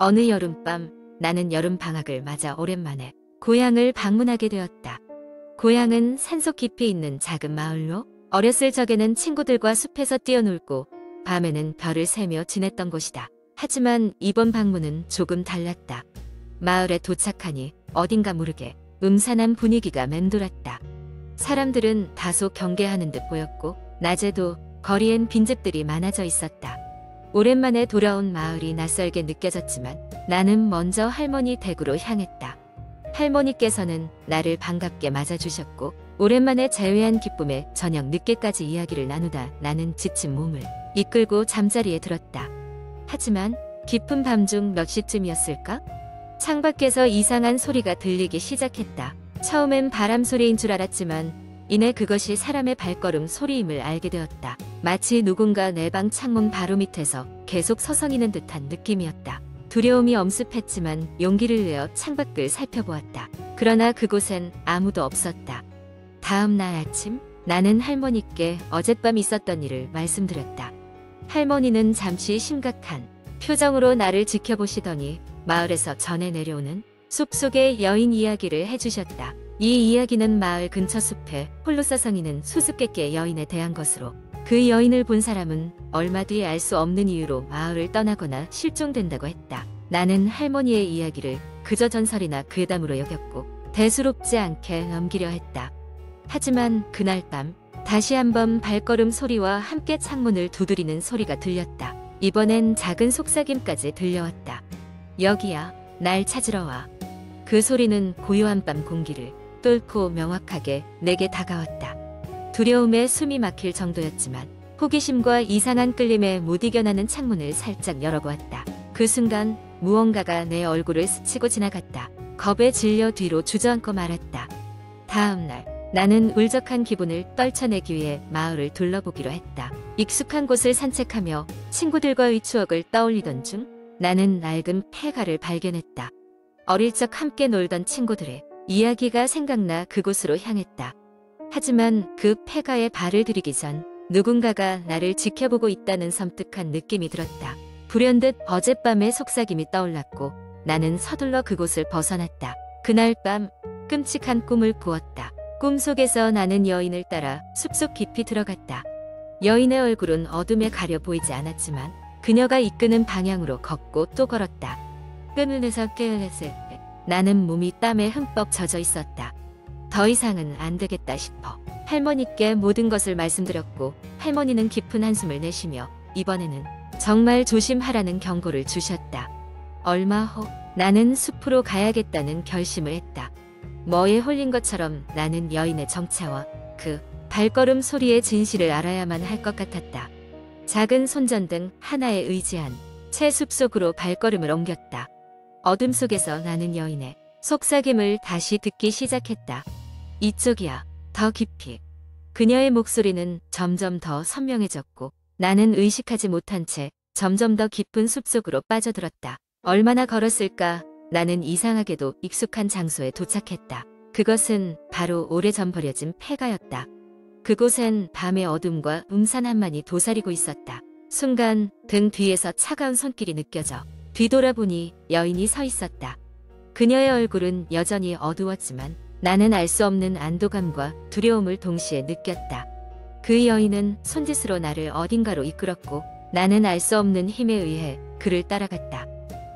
어느 여름밤 나는 여름방학을 맞아 오랜만에 고향을 방문하게 되었다. 고향은 산속 깊이 있는 작은 마을로 어렸을 적에는 친구들과 숲에서 뛰어놀고 밤에는 별을 세며 지냈던 곳이다. 하지만 이번 방문은 조금 달랐다. 마을에 도착하니 어딘가 모르게 음산한 분위기가 맴돌았다. 사람들은 다소 경계하는 듯 보였고 낮에도 거리엔 빈집들이 많아져 있었다. 오랜만에 돌아온 마을이 낯설게 느껴졌지만 나는 먼저 할머니 댁으로 향했다. 할머니께서는 나를 반갑게 맞아주셨고 오랜만에 재회한 기쁨에 저녁 늦게까지 이야기를 나누다 나는 지친 몸을 이끌고 잠자리에 들었다. 하지만 깊은 밤중 몇 시쯤이었을까? 창밖에서 이상한 소리가 들리기 시작했다. 처음엔 바람 소리인 줄 알았지만 이내 그것이 사람의 발걸음 소리임을 알게 되었다. 마치 누군가 내 방 창문 바로 밑에서 계속 서성이는 듯한 느낌이었다. 두려움이 엄습했지만 용기를 내어 창밖을 살펴보았다. 그러나 그곳엔 아무도 없었다. 다음 날 아침 나는 할머니께 어젯밤 있었던 일을 말씀드렸다. 할머니는 잠시 심각한 표정으로 나를 지켜보시더니 마을에서 전해 내려오는 숲속의 여인 이야기를 해주셨다. 이 이야기는 마을 근처 숲에 홀로 서성이는 수수께끼의 여인에 대한 것으로 그 여인을 본 사람은 얼마 뒤에 알 수 없는 이유로 마을을 떠나거나 실종된다고 했다. 나는 할머니의 이야기를 그저 전설이나 괴담으로 여겼고 대수롭지 않게 넘기려 했다. 하지만 그날 밤 다시 한번 발걸음 소리와 함께 창문을 두드리는 소리가 들렸다. 이번엔 작은 속삭임까지 들려왔다. 여기야, 날 찾으러 와. 그 소리는 고요한 밤 공기를 뚫고 명확하게 내게 다가왔다. 두려움에 숨이 막힐 정도였지만 호기심과 이상한 끌림에 못 이겨나는 창문을 살짝 열어보았다. 그 순간 무언가가 내 얼굴을 스치고 지나갔다. 겁에 질려 뒤로 주저앉고 말았다. 다음 날 나는 울적한 기분을 떨쳐내기 위해 마을을 둘러보기로 했다. 익숙한 곳을 산책하며 친구들과의 추억을 떠올리던 중 나는 낡은 폐가를 발견했다. 어릴 적 함께 놀던 친구들의 이야기가 생각나 그곳으로 향했다. 하지만 그 폐가에 발을 들이기 전 누군가가 나를 지켜보고 있다는 섬뜩한 느낌이 들었다. 불현듯 어젯밤의 속삭임이 떠올랐고 나는 서둘러 그곳을 벗어났다. 그날 밤 끔찍한 꿈을 꾸었다. 꿈속에서 나는 여인을 따라 숲속 깊이 들어갔다. 여인의 얼굴은 어둠에 가려 보이지 않았지만 그녀가 이끄는 방향으로 걷고 또 걸었다. 끄는에서 깨어났을 때 나는 몸이 땀에 흠뻑 젖어 있었다. 더 이상은 안 되겠다 싶어 할머니께 모든 것을 말씀드렸고 할머니는 깊은 한숨을 내쉬며 이번에는 정말 조심하라는 경고를 주셨다. 얼마 후 나는 숲으로 가야겠다는 결심을 했다. 뭐에 홀린 것처럼 나는 여인의 정체와 그 발걸음 소리의 진실을 알아야만 할 것 같았다. 작은 손전등 하나에 의지한 채 숲속으로 발걸음을 옮겼다. 어둠 속에서 나는 여인의 속삭임을 다시 듣기 시작했다. 이쪽이야, 더 깊이. 그녀의 목소리는 점점 더 선명해졌고 나는 의식하지 못한 채 점점 더 깊은 숲속으로 빠져들었다. 얼마나 걸었을까? 나는 이상하게도 익숙한 장소에 도착했다. 그것은 바로 오래전 버려진 폐가였다. 그곳엔 밤의 어둠과 음산함만이 도사리고 있었다. 순간 등 뒤에서 차가운 손길이 느껴져 뒤돌아보니 여인이 서 있었다. 그녀의 얼굴은 여전히 어두웠지만 나는 알 수 없는 안도감과 두려움을 동시에 느꼈다. 그 여인은 손짓으로 나를 어딘가로 이끌었고 나는 알 수 없는 힘에 의해 그를 따라갔다.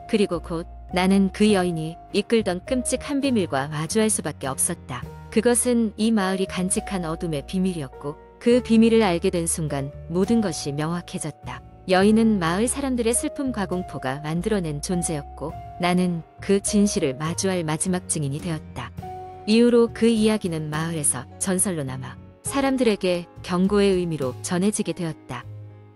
그리고 곧 나는 그 여인이 이끌던 끔찍한 비밀과 마주할 수밖에 없었다. 그것은 이 마을이 간직한 어둠의 비밀이었고 그 비밀을 알게 된 순간 모든 것이 명확해졌다. 여인은 마을 사람들의 슬픔과 공포가 만들어낸 존재였고 나는 그 진실을 마주할 마지막 증인이 되었다. 이후로 그 이야기는 마을에서 전설로 남아 사람들에게 경고의 의미로 전해지게 되었다.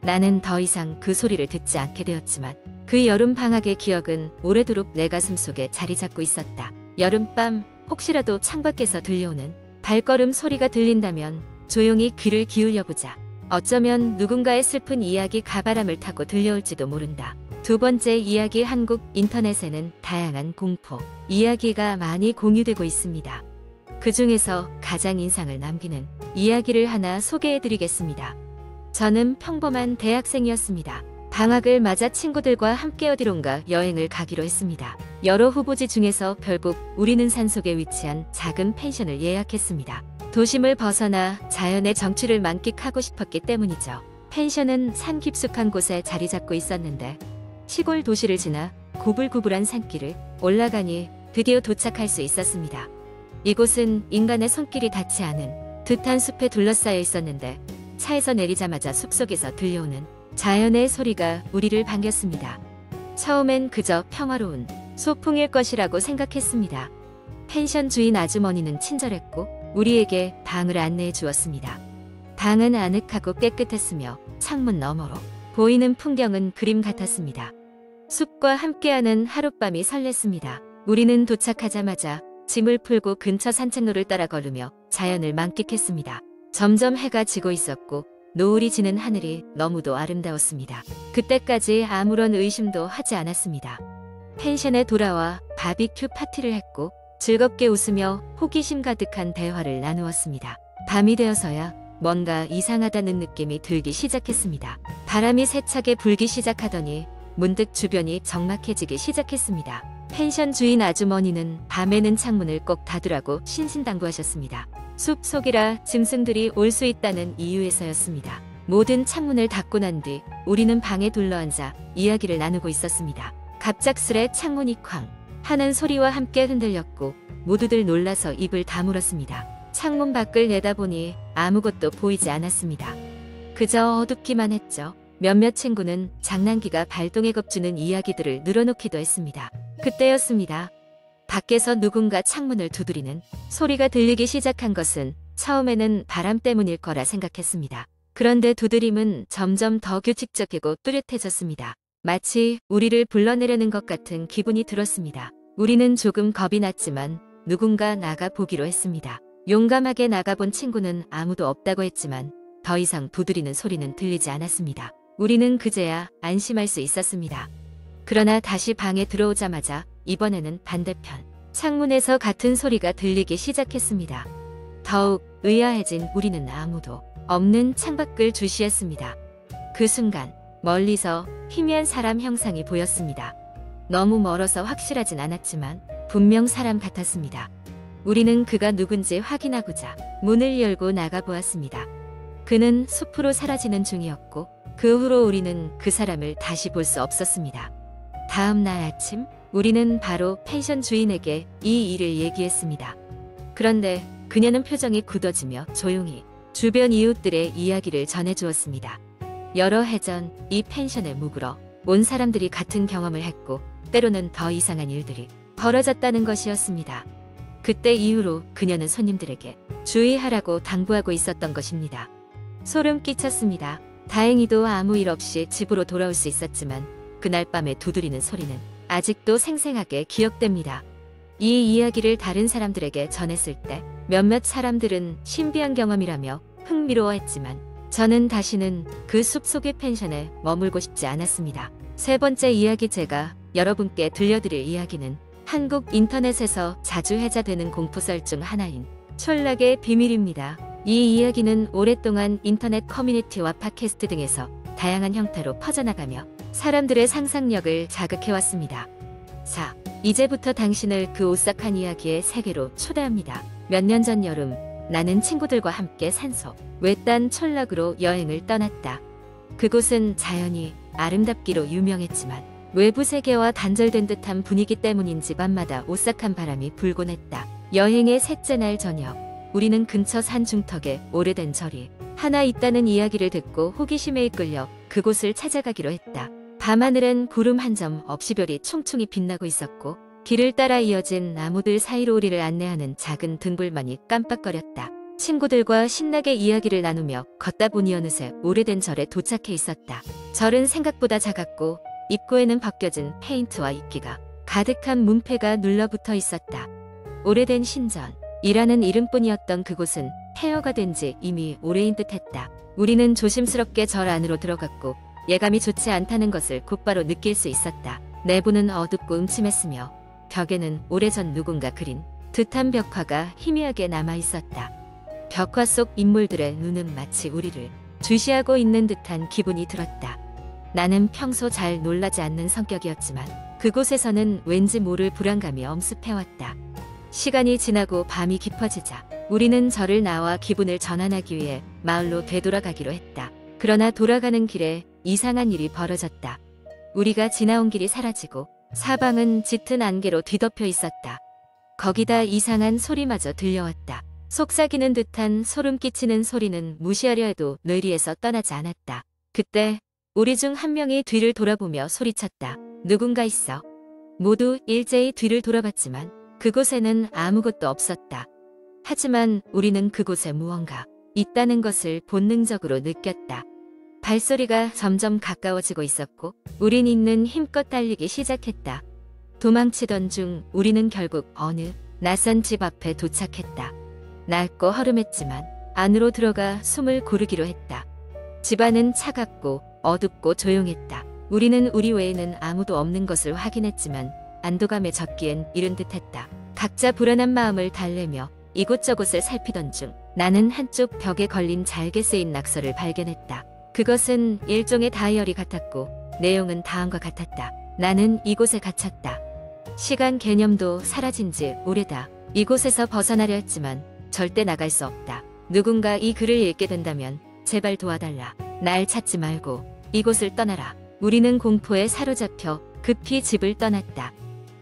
나는 더 이상 그 소리를 듣지 않게 되었지만 그 여름 방학의 기억은 오래도록 내 가슴 속에 자리 잡고 있었다. 여름밤 혹시라도 창밖에서 들려오는 발걸음 소리가 들린다면 조용히 귀를 기울여보자. 어쩌면 누군가의 슬픈 이야기 가바람을 타고 들려올지도 모른다. 두 번째 이야기 한국 인터넷에는 다양한 공포 이야기가 많이 공유되고 있습니다. 그 중에서 가장 인상을 남기는 이야기를 하나 소개해드리겠습니다. 저는 평범한 대학생이었습니다. 방학을 맞아 친구들과 함께 어디론가 여행을 가기로 했습니다. 여러 후보지 중에서 결국 우리는 산속에 위치한 작은 펜션을 예약했습니다. 도심을 벗어나 자연의 정취를 만끽하고 싶었기 때문이죠. 펜션은 산 깊숙한 곳에 자리 잡고 있었는데 시골 도시를 지나 구불구불한 산길을 올라가니 드디어 도착할 수 있었습니다. 이곳은 인간의 손길이 닿지 않은 듯한 숲에 둘러싸여 있었는데 차에서 내리자마자 숲속에서 들려오는 자연의 소리가 우리를 반겼습니다. 처음엔 그저 평화로운 소풍일 것이라고 생각했습니다. 펜션 주인 아주머니는 친절했고 우리에게 방을 안내해 주었습니다. 방은 아늑하고 깨끗했으며 창문 너머로 보이는 풍경은 그림 같았습니다. 숲과 함께하는 하룻밤이 설렜습니다. 우리는 도착하자마자 짐을 풀고 근처 산책로를 따라 걸으며 자연을 만끽했습니다. 점점 해가 지고 있었고 노을이 지는 하늘이 너무도 아름다웠습니다. 그때까지 아무런 의심도 하지 않았습니다. 펜션에 돌아와 바비큐 파티를 했고 즐겁게 웃으며 호기심 가득한 대화를 나누었습니다. 밤이 되어서야 뭔가 이상하다는 느낌이 들기 시작했습니다. 바람이 세차게 불기 시작하더니 문득 주변이 적막해지기 시작했습니다. 펜션 주인 아주머니는 밤에는 창문을 꼭 닫으라고 신신당부하셨습니다. 숲 속이라 짐승들이 올 수 있다는 이유에서였습니다. 모든 창문을 닫고 난 뒤 우리는 방에 둘러앉아 이야기를 나누고 있었습니다. 갑작스레 창문이 쾅 하는 소리와 함께 흔들렸고 모두들 놀라서 입을 다물었습니다. 창문 밖을 내다보니 아무것도 보이지 않았습니다. 그저 어둡기만 했죠. 몇몇 친구는 장난기가 발동에 겁주는 이야기들을 늘어놓기도 했습니다. 그때였습니다. 밖에서 누군가 창문을 두드리는 소리가 들리기 시작한 것은 처음에는 바람 때문일 거라 생각했습니다. 그런데 두드림은 점점 더 규칙적이고 뚜렷해졌습니다. 마치 우리를 불러내려는 것 같은 기분이 들었습니다. 우리는 조금 겁이 났지만 누군가 나가 보기로 했습니다. 용감하게 나가본 친구는 아무도 없다고 했지만 더 이상 두드리는 소리는 들리지 않았습니다. 우리는 그제야 안심할 수 있었습니다. 그러나 다시 방에 들어오자마자 이번에는 반대편 창문에서 같은 소리가 들리기 시작했습니다. 더욱 의아해진 우리는 아무도 없는 창밖을 주시했습니다. 그 순간 멀리서 희미한 사람 형상이 보였습니다. 너무 멀어서 확실하진 않았지만 분명 사람 같았습니다. 우리는 그가 누군지 확인하고자 문을 열고 나가보았습니다. 그는 숲으로 사라지는 중이었고 그 후로 우리는 그 사람을 다시 볼 수 없었습니다. 다음 날 아침 우리는 바로 펜션 주인에게 이 일을 얘기했습니다. 그런데 그녀는 표정이 굳어지며 조용히 주변 이웃들의 이야기를 전해주었습니다. 여러 해 전 이 펜션에 묵으러 온 사람들이 같은 경험을 했고 때로는 더 이상한 일들이 벌어졌다는 것이었습니다. 그때 이후로 그녀는 손님들에게 주의하라고 당부하고 있었던 것입니다. 소름 끼쳤습니다. 다행히도 아무 일 없이 집으로 돌아올 수 있었지만 그날 밤에 두드리는 소리는 아직도 생생하게 기억됩니다. 이 이야기를 다른 사람들에게 전했을 때 몇몇 사람들은 신비한 경험이라며 흥미로워했지만 저는 다시는 그 숲속의 펜션에 머물고 싶지 않았습니다. 세 번째 이야기, 제가 여러분께 들려드릴 이야기는 한국 인터넷에서 자주 회자되는 공포썰 중 하나인 촌락의 비밀입니다. 이 이야기는 오랫동안 인터넷 커뮤니티와 팟캐스트 등에서 다양한 형태로 퍼져나가며 사람들의 상상력을 자극해왔습니다. 자, 이제부터 당신을 그 오싹한 이야기의 세계로 초대합니다. 몇 년 전 여름, 나는 친구들과 함께 산속 외딴 촌락으로 여행을 떠났다. 그곳은 자연이 아름답기로 유명했지만 외부 세계와 단절된 듯한 분위기 때문인지 밤마다 오싹한 바람이 불곤 했다. 여행의 셋째 날 저녁, 우리는 근처 산 중턱에 오래된 절이 하나 있다는 이야기를 듣고 호기심에 이끌려 그곳을 찾아가기로 했다. 밤하늘엔 구름 한 점 없이 별이 총총히 빛나고 있었고 길을 따라 이어진 나무들 사이로 우리를 안내하는 작은 등불만이 깜빡거렸다. 친구들과 신나게 이야기를 나누며 걷다 보니 어느새 오래된 절에 도착해 있었다. 절은 생각보다 작았고 입구에는 벗겨진 페인트와 이끼가 가득한 문패가 눌러붙어 있었다. 오래된 신전이라는 이름뿐이었던 그곳은 폐허가 된 지 이미 오래인 듯했다. 우리는 조심스럽게 절 안으로 들어갔고 예감이 좋지 않다는 것을 곧바로 느낄 수 있었다. 내부는 어둡고 음침했으며 벽에는 오래전 누군가 그린 듯한 벽화가 희미하게 남아있었다. 벽화 속 인물들의 눈은 마치 우리를 주시하고 있는 듯한 기분이 들었다. 나는 평소 잘 놀라지 않는 성격이었지만 그곳에서는 왠지 모를 불안감이 엄습해왔다. 시간이 지나고 밤이 깊어지자 우리는 절을 나와 기분을 전환하기 위해 마을로 되돌아가기로 했다. 그러나 돌아가는 길에 이상한 일이 벌어졌다. 우리가 지나온 길이 사라지고 사방은 짙은 안개로 뒤덮여 있었다. 거기다 이상한 소리마저 들려왔다. 속삭이는 듯한 소름 끼치는 소리는 무시하려 해도 뇌리에서 떠나지 않았다. 그때 우리 중 한 명이 뒤를 돌아보며 소리쳤다. 누군가 있어. 모두 일제히 뒤를 돌아봤지만 그곳에는 아무것도 없었다. 하지만 우리는 그곳에 무언가 있다는 것을 본능적으로 느꼈다. 발소리가 점점 가까워지고 있었고 우린 있는 힘껏 달리기 시작했다. 도망치던 중 우리는 결국 어느 낯선 집 앞에 도착했다. 낡고 허름했지만 안으로 들어가 숨을 고르기로 했다. 집안은 차갑고 어둡고 조용했다. 우리는 우리 외에는 아무도 없는 것을 확인했지만 안도감에 젖기엔 이른 듯했다. 각자 불안한 마음을 달래며 이곳저곳을 살피던 중 나는 한쪽 벽에 걸린 잘게 쓰인 낙서를 발견했다. 그것은 일종의 다이어리 같았고 내용은 다음과 같았다. 나는 이곳에 갇혔다. 시간 개념도 사라진 지 오래다. 이곳에서 벗어나려 했지만 절대 나갈 수 없다. 누군가 이 글을 읽게 된다면 제발 도와달라. 날 찾지 말고 이곳을 떠나라. 우리는 공포에 사로잡혀 급히 집을 떠났다.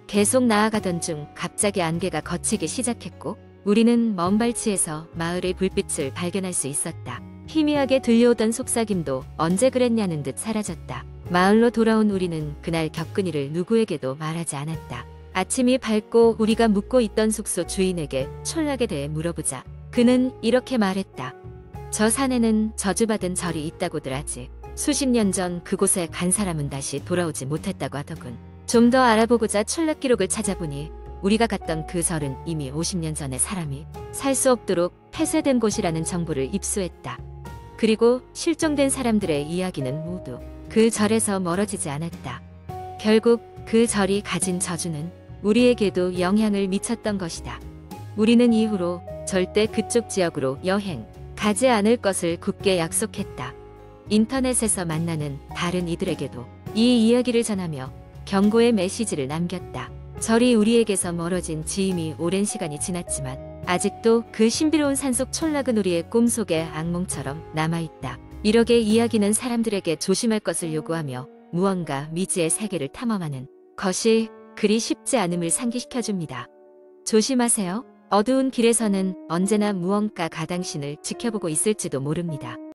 계속 나아가던 중 갑자기 안개가 걷히기 시작했고 우리는 먼 발치에서 마을의 불빛을 발견할 수 있었다. 희미하게 들려오던 속삭임도 언제 그랬냐는 듯 사라졌다. 마을로 돌아온 우리는 그날 겪은 일을 누구에게도 말하지 않았다. 아침이 밝고 우리가 묵고 있던 숙소 주인에게 촌락에 대해 물어보자 그는 이렇게 말했다. 저 산에는 저주받은 절이 있다고들 하지. 수십 년 전 그곳에 간 사람은 다시 돌아오지 못했다고 하더군. 좀 더 알아보고자 촌락 기록을 찾아보니 우리가 갔던 그 절은 이미 50년 전에 사람이 살 수 없도록 폐쇄된 곳이라는 정보를 입수했다. 그리고 실종된 사람들의 이야기는 모두 그 절에서 멀어지지 않았다. 결국 그 절이 가진 저주는 우리에게도 영향을 미쳤던 것이다. 우리는 이후로 절대 그쪽 지역으로 여행 가지 않을 것을 굳게 약속했다. 인터넷에서 만나는 다른 이들에게도 이 이야기를 전하며 경고의 메시지를 남겼다. 절이 우리에게서 멀어진 지 이미 오랜 시간이 지났지만 아직도 그 신비로운 산속 촌락은 우리의 꿈속의 악몽처럼 남아있다. 이렇게 이야기는 사람들에게 조심할 것을 요구하며 무언가 미지의 세계를 탐험하는 것이 그리 쉽지 않음을 상기시켜줍니다. 조심하세요. 어두운 길에서는 언제나 무언가 가당신을 지켜보고 있을지도 모릅니다.